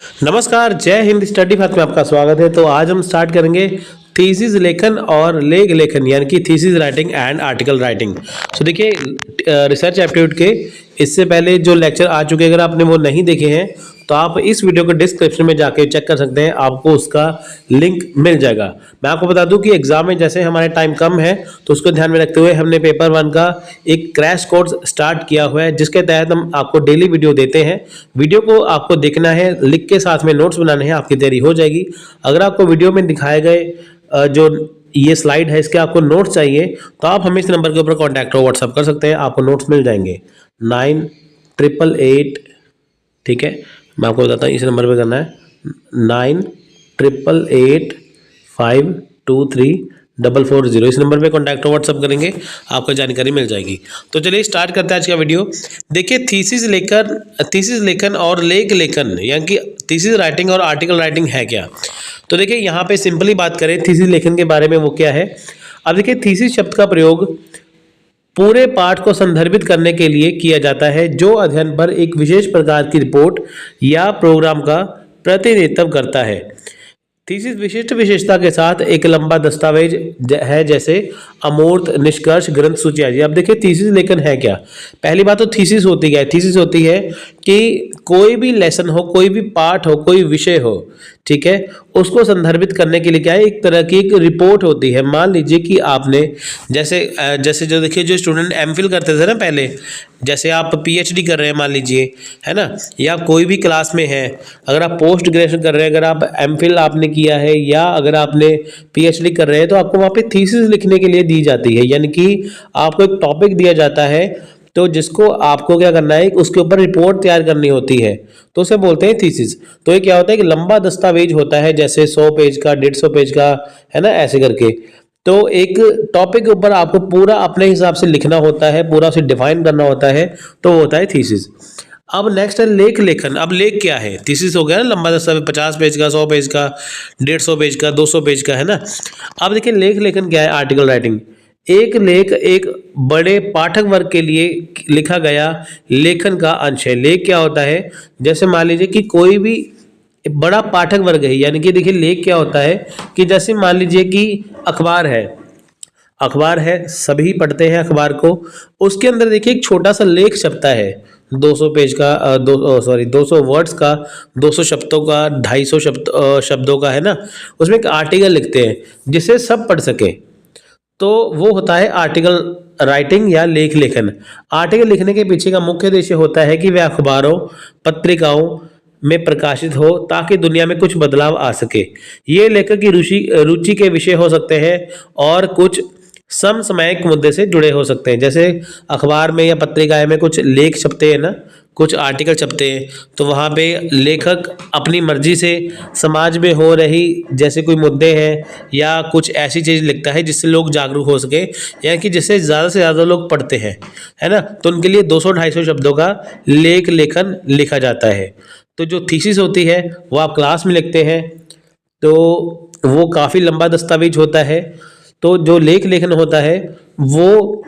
नमस्कार, जय Hind. Study path में आपका स्वागत है। तो आज हम स्टार्ट करेंगे थीसिस लेखन और लेख लेखन यानी कि thesis writing and article writing. So देखिए, रिसर्च एप्टीट्यूड के इससे पहले जो लेक्चर आ चुके हैं, अगर आपने वो नहीं देखे हैं तो आप इस वीडियो को डिस्क्रिप्शन में जाके चेक कर सकते हैं, आपको उसका लिंक मिल जाएगा। मैं आपको बता दूं कि एग्जाम में जैसे हमारे टाइम कम है तो उसको ध्यान में रखते हुए हमने पेपर 1 का एक क्रैश कोर्स स्टार्ट किया हुआ है, जिसके तहत हम आपको डेली वीडियो देते हैं। वीडियो को आपको देखना है, लिख के साथ में नोट्स बनाने हैं, आपकी तैयारी हो जाएगी। अगर आपको वीडियो में दिखाए गए जो ये स्लाइड है इसके आपको नोट्स चाहिए तो आप हमें इस नंबर के ऊपर कॉन्टैक्ट हो व्हाट्सअप कर सकते हैं, आपको नोट्स मिल जाएंगे 9888। ठीक है, मैं आपको बताता हूँ, इस नंबर पे करना है 9888523440। इस नंबर पे कॉन्टैक्ट हो व्हाट्सअप करेंगे, आपको जानकारी मिल जाएगी। तो चलिए स्टार्ट करते हैं आज का वीडियो। देखिए, थीसिस लेखन और लेख लेखन यानी कि थीसिस राइटिंग और आर्टिकल राइटिंग है क्या। तो देखिए, यहाँ पे सिंपली बात करें थीसिस लेखन के बारे में, वो क्या है। अब देखिए, थीसिस शब्द का प्रयोग पूरे पाठ को संदर्भित करने के लिए किया जाता है, जो अध्ययन पर एक विशेष प्रकार की रिपोर्ट या प्रोग्राम का प्रतिनिधित्व करता है। थीसिस विशिष्ट विशेषता के साथ एक लंबा दस्तावेज है, जैसे अमूर्त, निष्कर्ष, ग्रंथ, सूची आदि। अब देखिए, थीसिस लेखन है क्या। पहली बात तो थीसिस होती है, थीसिस होती है कि कोई भी लेसन हो, कोई भी पाठ हो, कोई विषय हो, ठीक है, उसको संदर्भित करने के लिए क्या है, एक तरह की एक रिपोर्ट होती है। मान लीजिए कि आपने जैसे जो देखिए, जो स्टूडेंट एमफिल करते थे ना पहले, जैसे आप पीएचडी कर रहे हैं मान लीजिए, है ना, या कोई भी क्लास में है, अगर आप पोस्ट ग्रेजुएशन कर रहे हैं, अगर आप एमफिल आपने किया है या अगर आपने पीएचडी कर रहे हैं, तो आपको वहाँ पे थीसिस लिखने के लिए दी जाती है। यानी कि आपको एक टॉपिक दिया जाता है, तो जिसको आपको क्या करना है, उसके ऊपर रिपोर्ट तैयार करनी होती है, तो उसे बोलते हैं थीसिस। तो ये क्या होता है कि लंबा दस्तावेज होता है, जैसे 100 पेज का, 150 पेज का, है ना, ऐसे करके। तो एक टॉपिक के ऊपर आपको पूरा अपने हिसाब से लिखना होता है, पूरा उसे डिफाइन करना होता है, तो वो होता है थीसिस। अब नेक्स्ट है लेख लेखन। अब लेख क्या है, थीसिस हो गया ना लंबा दस्तावेज 50 पेज का, 100 पेज का, 150 पेज का, 200 पेज का, है ना। अब देखिए, लेख लेखन क्या है, आर्टिकल राइटिंग। एक लेख एक बड़े पाठक वर्ग के लिए लिखा गया लेखन का अंश है। लेख क्या होता है, जैसे मान लीजिए कि कोई भी बड़ा पाठक वर्ग है, यानी कि देखिए, लेख क्या होता है कि जैसे मान लीजिए कि अखबार है, सभी पढ़ते हैं अखबार को। उसके अंदर देखिए एक छोटा सा लेख छपता है, 200 पेज का, 200 वर्ड्स का, 200 शब्दों का, 250 शब्दों का, है ना। उसमें एक आर्टिकल लिखते हैं जिसे सब पढ़ सके, तो वो होता है आर्टिकल राइटिंग या लेख लेखन। आर्टिकल लिखने के पीछे का मुख्य उद्देश्य होता है कि वह अखबारों, पत्रिकाओं में प्रकाशित हो ताकि दुनिया में कुछ बदलाव आ सके। ये लेखक की रुचि के विषय हो सकते हैं और कुछ समसामयिक मुद्दे से जुड़े हो सकते हैं। जैसे अखबार में या पत्रिकाएं में कुछ लेख छपते हैं ना, कुछ आर्टिकल छपते हैं, तो वहाँ पे लेखक अपनी मर्जी से समाज में हो रही जैसे कोई मुद्दे हैं या कुछ ऐसी चीज़ लिखता है जिससे लोग जागरूक हो सके, या कि जिससे ज़्यादा से ज़्यादा लोग पढ़ते हैं, है ना। तो उनके लिए 200-250 शब्दों का लेख लेखन लिखा जाता है। तो जो थीसिस होती है वो आप क्लास में लिखते हैं, तो वो काफ़ी लंबा दस्तावेज होता है। तो जो लेख लेखन होता है वो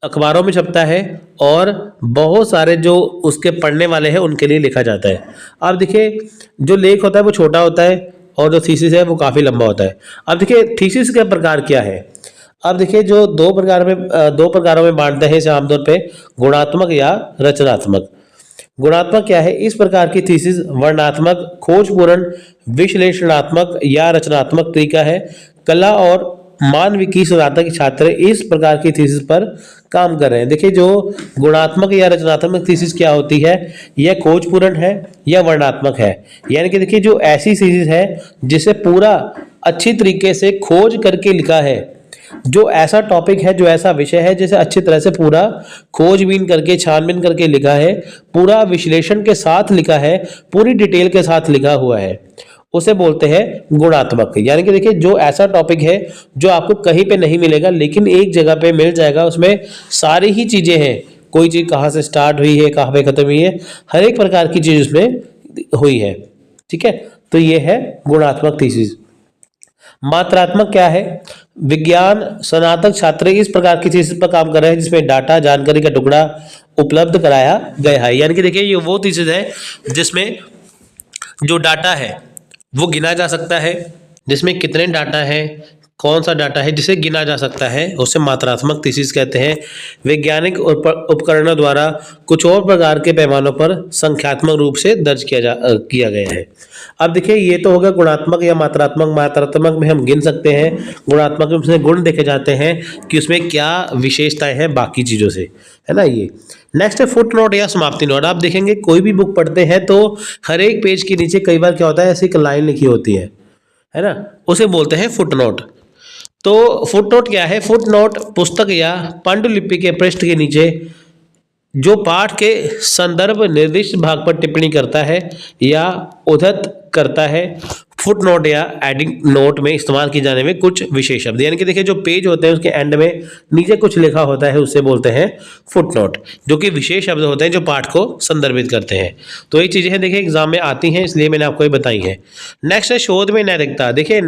अखबारों में छपता है और बहुत सारे जो उसके पढ़ने वाले हैं उनके लिए लिखा जाता है। अब देखिए, जो लेख होता है वो छोटा होता है और जो थीसिस है वो काफ़ी लंबा होता है। अब देखिए, थीसिस का प्रकार क्या है। अब देखिए, जो दो प्रकारों में बांटते हैं इसे आमतौर पे, गुणात्मक या रचनात्मक। गुणात्मक क्या है, इस प्रकार की थीसिस वर्णनात्मक, खोजपूर्ण, विश्लेषणात्मक या रचनात्मक तरीका है। कला और मानविकी स्नातक छात्र इस प्रकार की थीसिस पर काम कर रहे हैं। देखिए, जो गुणात्मक या रचनात्मक थीसिस क्या होती है, यह खोजपूर्ण है या वर्णनात्मक है। यानी कि देखिए, जो ऐसी थीसिस है जिसे पूरा अच्छी तरीके से खोज करके लिखा है, जो ऐसा टॉपिक है, जो ऐसा विषय है जिसे अच्छी तरह से पूरा खोजबीन करके, छानबीन करके लिखा है, पूरा विश्लेषण के साथ लिखा है, पूरी डिटेल के साथ लिखा हुआ है, उसे बोलते हैं गुणात्मक। यानी कि देखिए, जो ऐसा टॉपिक है जो आपको कहीं पे नहीं मिलेगा लेकिन एक जगह पे मिल जाएगा, उसमें सारी ही चीजें हैं, कोई चीज कहाँ से स्टार्ट हुई है, कहाँ पे खत्म हुई है, हर एक प्रकार की चीज उसमें हुई है। ठीक है, तो ये है गुणात्मक थीसिस। मात्रात्मक क्या है, विज्ञान स्नातक छात्र इस प्रकार की थीसिस पर काम कर रहे हैं जिसमें डाटा, जानकारी का टुकड़ा उपलब्ध कराया गया है। यानी कि देखिए, ये वो थीसिस है जिसमें जो डाटा है वो गिना जा सकता है, जिसमें कितने डाटा है, कौन सा डाटा है जिसे गिना जा सकता है, उसे मात्रात्मक थीसिस कहते हैं। वैज्ञानिक उपकरणों द्वारा कुछ और प्रकार के पैमानों पर संख्यात्मक रूप से दर्ज किया गया है। अब देखिए ये तो होगा गुणात्मक या मात्रात्मक। मात्रात्मक में हम गिन सकते हैं, गुणात्मक में उसमें गुण देखे जाते हैं कि उसमें क्या विशेषताएं हैं बाकी चीज़ों से, है ना। ये नेक्स्ट है फुट नोट या समाप्ति नोट। आप देखेंगे कोई भी बुक पढ़ते हैं तो हर एक पेज के नीचे कई बार क्या होता है, ऐसी एक लाइन लिखी होती है ना, उसे बोलते हैं फुट नोट। तो फुट नोट क्या है? फुट नोट पुस्तक या पांडुलिपि के पृष्ठ के नीचे जो पाठ के संदर्भ निर्दिष्ट भाग पर टिप्पणी करता है या उद्धृत करता है। फुट नोट या एडिंग नोट में इस्तेमाल किए जाने में कुछ विशेष शब्द, यानी कि देखिए जो पेज होते हैं उसके एंड में नीचे कुछ लिखा होता है, उससे बोलते हैं फुट नोट, जो कि विशेष शब्द होते हैं जो पाठ को संदर्भित करते हैं। तो ये चीज़ें देखिए एग्जाम में आती हैं, इसलिए मैंने आपको ये बताई है। नेक्स्ट है शोध में नैतिकता। देखिए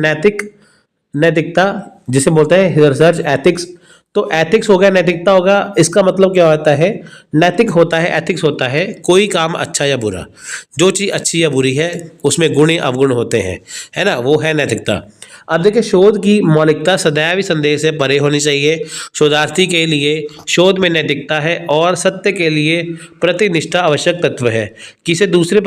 नैतिकता जिसे बोलते हैं रिसर्च एथिक्स। तो एथिक्स हो गया, नैतिकता होगा। इसका मतलब क्या होता है? नैतिक होता है, एथिक्स होता है कोई काम अच्छा या बुरा, जो चीज़ अच्छी या बुरी है उसमें गुण या अवगुण होते हैं, है ना, वो है नैतिकता। अब देखिए शोध की मौलिकता सदैव संदेह से परे होनी चाहिए। शोधार्थी के लिए शोध में नैतिकता है और सत्य के लिए प्रतिनिष्ठा आवश्यक तत्व है। किसी दूसरे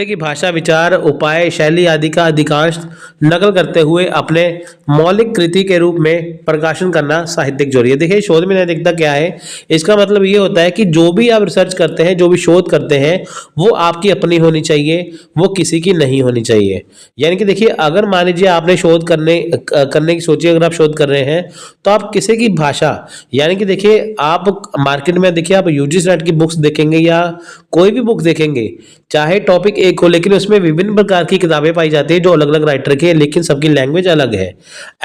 की भाषा विचार उपाय शैली आदि का अधिकांश नकल करते हुए अपने मौलिक कृति के रूप में प्रकाशन करना साहित्यिक चोरी है। देखिए शोध में नैतिकता क्या है? इसका मतलब ये होता है कि जो भी आप रिसर्च करते हैं, जो भी शोध करते हैं, वो आपकी अपनी होनी चाहिए, वो किसी की नहीं होनी चाहिए। यानी कि देखिए अगर मान लीजिए आपने शोध करने की सोची, अगर आप शोध कर रहे हैं तो आप किसी की भाषा, यानी कि देखिए आप मार्केट में देखिए आप यूजीसी नेट की बुक्स देखेंगे या कोई भी बुक देखेंगे, चाहे टॉपिक एक हो लेकिन उसमें विभिन्न प्रकार की किताबें पाई जाती है जो अलग अलग राइटर के, लेकिन सबकी लैंग्वेज अलग है।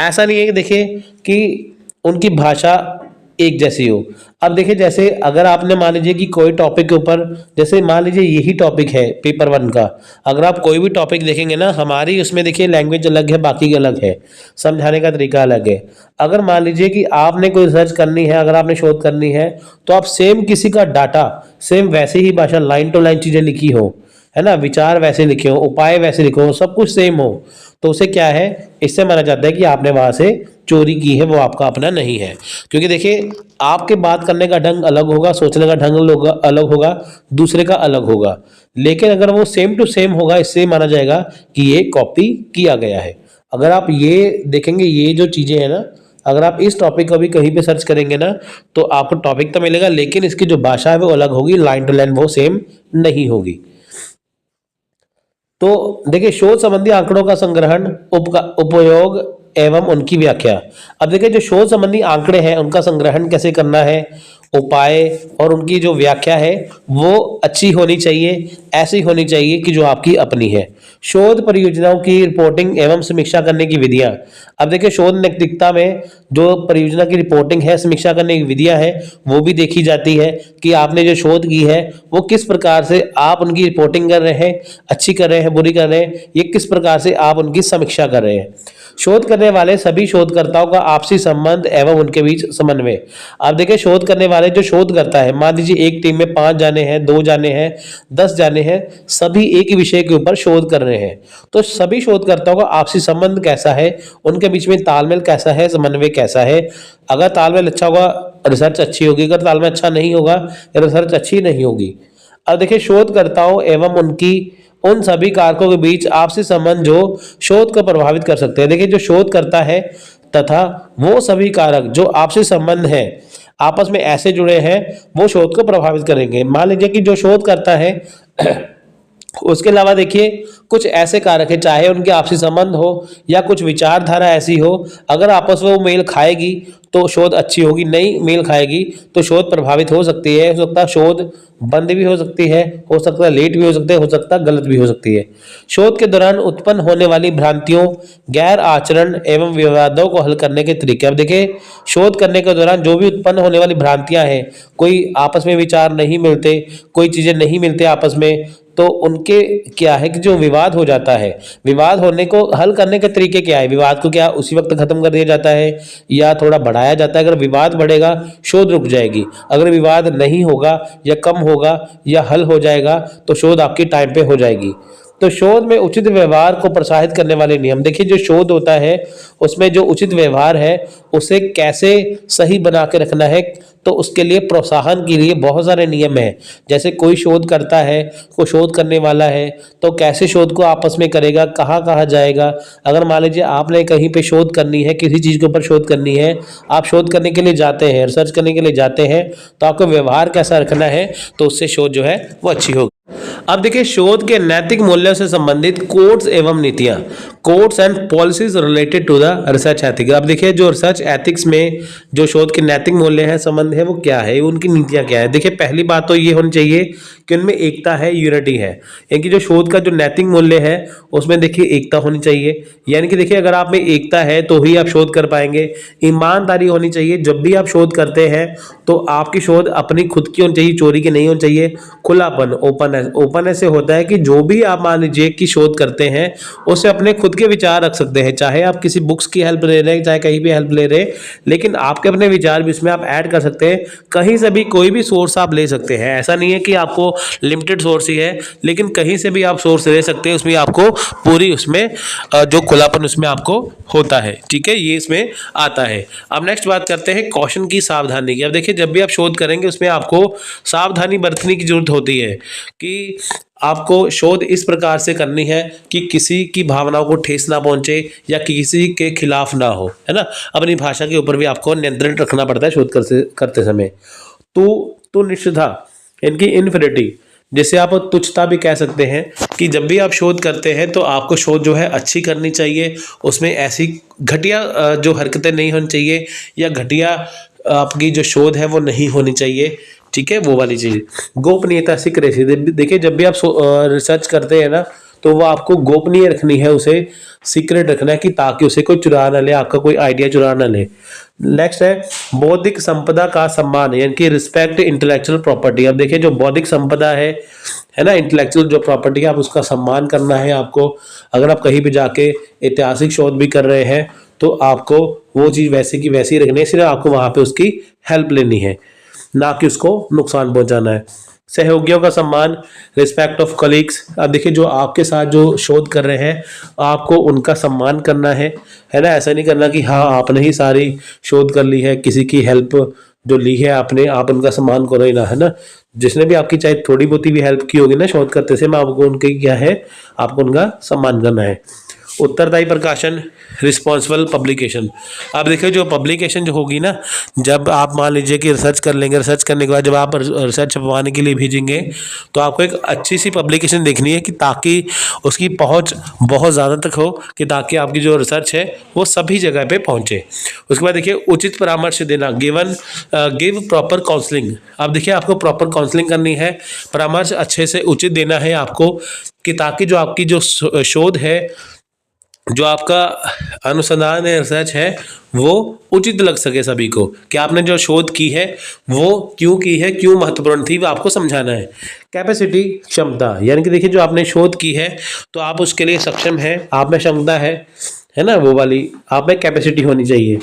ऐसा नहीं है कि देखिए कि उनकी भाषा एक जैसी हो। अब देखिए जैसे अगर आपने मान लीजिए कि कोई टॉपिक के ऊपर, जैसे मान लीजिए यही टॉपिक है पेपर 1 का, अगर आप कोई भी टॉपिक देखेंगे ना, हमारी उसमें देखिए लैंग्वेज अलग है, बाकी की अलग है, समझाने का तरीका अलग है। अगर मान लीजिए कि आपने कोई रिसर्च करनी है, अगर आपने शोध करनी है, तो आप सेम किसी का डाटा सेम वैसे ही भाषा लाइन टू लाइन चीजें लिखी हो, है ना, विचार वैसे लिखे हो, उपाय वैसे लिखे हो, सब कुछ सेम हो, तो उसे क्या है, इससे माना जाता है कि आपने वहां से चोरी की है, वो आपका अपना नहीं है। क्योंकि देखिए आपके बात करने का ढंग अलग होगा, सोचने का ढंग अलग होगा, दूसरे का अलग होगा, लेकिन अगर वो सेम टू सेम होगा, इससे माना जाएगा कि ये कॉपी किया गया है। अगर आप ये देखेंगे, ये जो चीजें हैं ना, अगर आप इस टॉपिक को भी कहीं पे सर्च करेंगे ना, तो आपको टॉपिक तो मिलेगा लेकिन इसकी जो भाषा है वो अलग होगी, लाइन टू लाइन वो सेम नहीं होगी। तो देखिए शोध संबंधी आंकड़ों का संग्रहण, उपयोग एवं उनकी व्याख्या। अब देखिए जो शोध संबंधी आंकड़े हैं उनका संग्रहण कैसे करना है, उपाय और उनकी जो व्याख्या है वो अच्छी होनी चाहिए, ऐसी होनी चाहिए कि जो आपकी अपनी है। शोध परियोजनाओं की रिपोर्टिंग एवं समीक्षा करने की विधियां। अब देखिए शोध नैतिकता में जो परियोजना की रिपोर्टिंग है, समीक्षा करने की विधियां हैं, वो भी देखी जाती है कि आपने जो शोध की है वो किस प्रकार से आप उनकी रिपोर्टिंग कर रहे हैं, अच्छी कर रहे हैं, बुरी कर रहे हैं, ये किस प्रकार से आप उनकी समीक्षा कर रहे हैं। शोध करने वाले सभी शोधकर्ताओं का आपसी संबंध एवं उनके बीच समन्वय। आप देखिए शोध करने वाले जो शोध करता है, मान लीजिए एक टीम में 5 जाने हैं, 2 जाने हैं, 10 जाने हैं, सभी एक ही विषय के ऊपर शोध कर रहे हैं, तो सभी शोधकर्ताओं का आपसी संबंध कैसा है, उनके बीच में तालमेल कैसा है, समन्वय कैसा है। अगर तालमेल अच्छा होगा रिसर्च अच्छी होगी, अगर तालमेल अच्छा नहीं होगा रिसर्च अच्छी नहीं होगी। अब देखिए शोधकर्ताओं एवं उन सभी कारकों के बीच आपसी संबंध जो शोध को प्रभावित कर सकते हैं। देखिए जो शोध करता है तथा वो सभी कारक जो आपसी संबंध है आपस में ऐसे जुड़े हैं, वो शोध को प्रभावित करेंगे। मान लीजिए कि जो शोध करता है उसके अलावा देखिए कुछ ऐसे कारक है, चाहे उनके आपसी संबंध हो या कुछ विचारधारा ऐसी हो, अगर आपस में वो मेल खाएगी तो शोध अच्छी होगी, नहीं मेल खाएगी तो शोध प्रभावित हो सकती है, हो सकता है शोध बंद भी हो सकती है, हो सकता है लेट भी हो सकते हैं, हो सकता है गलत भी हो सकती है। शोध के दौरान उत्पन्न होने वाली भ्रांतियों, गैर आचरण एवं विवादों को हल करने के तरीके। अब देखिए शोध करने के दौरान जो भी उत्पन्न होने वाली भ्रांतियां हैं, कोई आपस में विचार नहीं मिलते, कोई चीजें नहीं मिलते आपस में, तो उनके क्या है कि जो विवाद हो जाता है, विवाद होने को हल करने के तरीके क्या है, विवाद को क्या उसी वक्त खत्म कर दिया जाता है या थोड़ा बढ़ाया जाता है। अगर विवाद बढ़ेगा शोध रुक जाएगी, अगर विवाद नहीं होगा या कम होगा या हल हो जाएगा तो शोध आपकी टाइम पे हो जाएगी। तो शोध में उचित व्यवहार को प्रोत्साहित करने वाले नियम, देखिए जो शोध होता है उसमें जो उचित व्यवहार है उसे कैसे सही बना के रखना है, तो उसके लिए प्रोत्साहन के लिए बहुत सारे नियम हैं। जैसे कोई शोध करता है, कोई शोध करने वाला है, तो कैसे शोध को आपस में करेगा, कहाँ कहाँ जाएगा। अगर मान लीजिए आपने कहीं पे शोध करनी है, किसी चीज़ के ऊपर शोध करनी है, आप शोध करने के लिए जाते हैं, रिसर्च करने के लिए जाते हैं, तो आपको व्यवहार कैसा रखना है, तो उससे शोध जो है वो अच्छी होगी। अब देखिए शोध के नैतिक मूल्यों से संबंधित कोड्स एवं नीतियां, codes and policies related to the research ethics. अब देखिए जो रिसर्च एथिक्स में जो शोध के नैतिक मूल्य है, संबंध है, वो क्या है, उनकी नीतियां क्या है। देखिए पहली बात तो ये होनी चाहिए कि उनमें एकता है, यूनिटी है। यानी जो शोध का जो नैतिक मूल्य है उसमें देखिए एकता होनी चाहिए, यानी कि देखिए अगर आप में एकता है तो ही आप शोध कर पाएंगे। ईमानदारी होनी चाहिए, जब भी आप शोध करते हैं तो आपकी शोध अपनी खुद की होनी चाहिए, चोरी की नहीं होनी चाहिए। खुलापन, ओपन ऐसे होता है कि जो भी आप मान लीजिए कि शोध करते हैं उससे अपने खुद के विचार रख सकते हैं, चाहे आप किसी बुक्स की हेल्प ले रहे हैं, चाहे कहीं भी हेल्प ले रहे हैं, लेकिन आपके अपने विचार भी उसमें आप ऐड कर सकते हैं। कहीं से भी कोई भी सोर्स आप ले सकते हैं, ऐसा नहीं है कि आपको लिमिटेड सोर्स ही है, लेकिन कहीं से भी आप सोर्स ले सकते हैं, उसमें आपको पूरी उसमें जो खुलापन उसमें आपको होता है। ठीक है, ये इसमें आता है। अब नेक्स्ट बात करते हैं क्वेश्चन की सावधानी की। अब देखिए जब भी आप शोध करेंगे उसमें आपको सावधानी बरतने की जरूरत होती है कि आपको शोध इस प्रकार से करनी है कि किसी की भावनाओं को ठेस ना पहुंचे या किसी के खिलाफ ना हो, है ना। अपनी भाषा के ऊपर भी आपको नियंत्रण रखना पड़ता है शोध करते समय। तो निष्ठा, इनकी इनफिनिटी, जिसे आप तुच्छता भी कह सकते हैं, कि जब भी आप शोध करते हैं तो आपको शोध जो है अच्छी करनी चाहिए, उसमें ऐसी घटिया जो हरकतें नहीं होनी चाहिए या घटिया आपकी जो शोध है वो नहीं होनी चाहिए। ठीक है, वो वाली चीज़। गोपनीयता सीक्रेसी, देखिए जब भी आप रिसर्च करते हैं ना तो वो आपको गोपनीय रखनी है, उसे सीक्रेट रखना है कि ताकि उसे कोई चुरा ना ले, आपका कोई आइडिया चुरा ना ले। नेक्स्ट है बौद्धिक संपदा का सम्मान, यानी कि रिस्पेक्ट इंटेलेक्चुअल प्रॉपर्टी। अब देखिए जो बौद्धिक संपदा है ना, इंटेलेक्चुअल जो प्रॉपर्टी है, आप उसका सम्मान करना है आपको। अगर आप कहीं भी जाके ऐतिहासिक शोध भी कर रहे हैं तो आपको वो चीज़ वैसे की वैसी रखनी है, सिर्फ आपको वहाँ पे उसकी हेल्प लेनी है, ना कि उसको नुकसान पहुंचाना है। सहयोगियों का सम्मान, रिस्पेक्ट ऑफ कलीग्स। अब देखिए जो आपके साथ जो शोध कर रहे हैं आपको उनका सम्मान करना है ना। ऐसा नहीं करना कि हाँ आपने ही सारी शोध कर ली है, किसी की हेल्प जो ली है आपने, आप उनका सम्मान करो ही ना, है ना। जिसने भी आपकी चाहे थोड़ी बहुत भी हेल्प की होगी ना शोध करते समय, आपको उनकी क्या है, आपको उनका सम्मान करना है। उत्तरदायी प्रकाशन, रिस्पॉन्सिबल पब्लिकेशन। अब देखिए जो पब्लिकेशन जो होगी ना, जब आप मान लीजिए कि रिसर्च कर लेंगे, रिसर्च करने के बाद जब आप रिसर्च छपवाने के लिए भेजेंगे तो आपको एक अच्छी सी पब्लिकेशन देखनी है कि ताकि उसकी पहुंच बहुत ज़्यादा तक हो, कि ताकि आपकी जो रिसर्च है वो सभी जगह पे पहुंचे। उसके बाद देखिए उचित परामर्श देना, गिव प्रॉपर काउंसलिंग। अब देखिए आपको प्रॉपर काउंसलिंग करनी है, परामर्श अच्छे से उचित देना है आपको, कि ताकि जो आपकी जो शोध है, जो आपका अनुसंधान है, रिसर्च है, वो उचित लग सके सभी को, कि आपने जो शोध की है वो क्यों की है, क्यों महत्वपूर्ण थी, वो आपको समझाना है। कैपेसिटी, क्षमता, यानी कि देखिए जो आपने शोध की है तो आप उसके लिए सक्षम हैं, आप में क्षमता है ना, वो वाली आप में कैपेसिटी होनी चाहिए।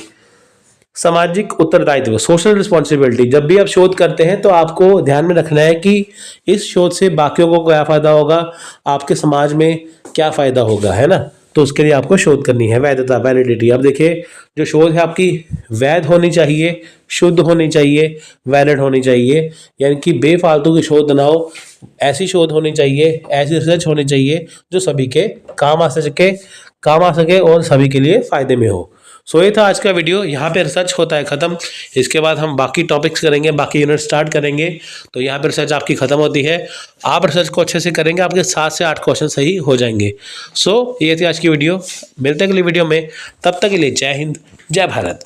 सामाजिक उत्तरदायित्व, सोशल रिस्पॉन्सिबिलिटी। जब भी आप शोध करते हैं तो आपको ध्यान में रखना है कि इस शोध से बाकियों को क्या फ़ायदा होगा, आपके समाज में क्या फ़ायदा होगा, है ना। तो उसके लिए आपको शोध करनी है। वैधता, वैलिडिटी। अब देखिए जो शोध है आपकी वैध होनी चाहिए, शुद्ध होनी चाहिए, वैलिड होनी चाहिए, यानी कि बेफालतू की शोध ना हो, ऐसी शोध होनी चाहिए, ऐसी रिसर्च होनी चाहिए जो सभी के काम आ सके और सभी के लिए फ़ायदे में हो। सो ये था आज का वीडियो। यहाँ पे रिसर्च होता है ख़त्म, इसके बाद हम बाकी टॉपिक्स करेंगे, बाकी यूनिट स्टार्ट करेंगे। तो यहाँ पे रिसर्च आपकी ख़त्म होती है। आप रिसर्च को अच्छे से करेंगे, आपके 7 से 8 क्वेश्चन सही हो जाएंगे। सो ये थी आज की वीडियो, मिलते हैं अगली वीडियो में। तब तक के लिए जय हिंद, जय भारत।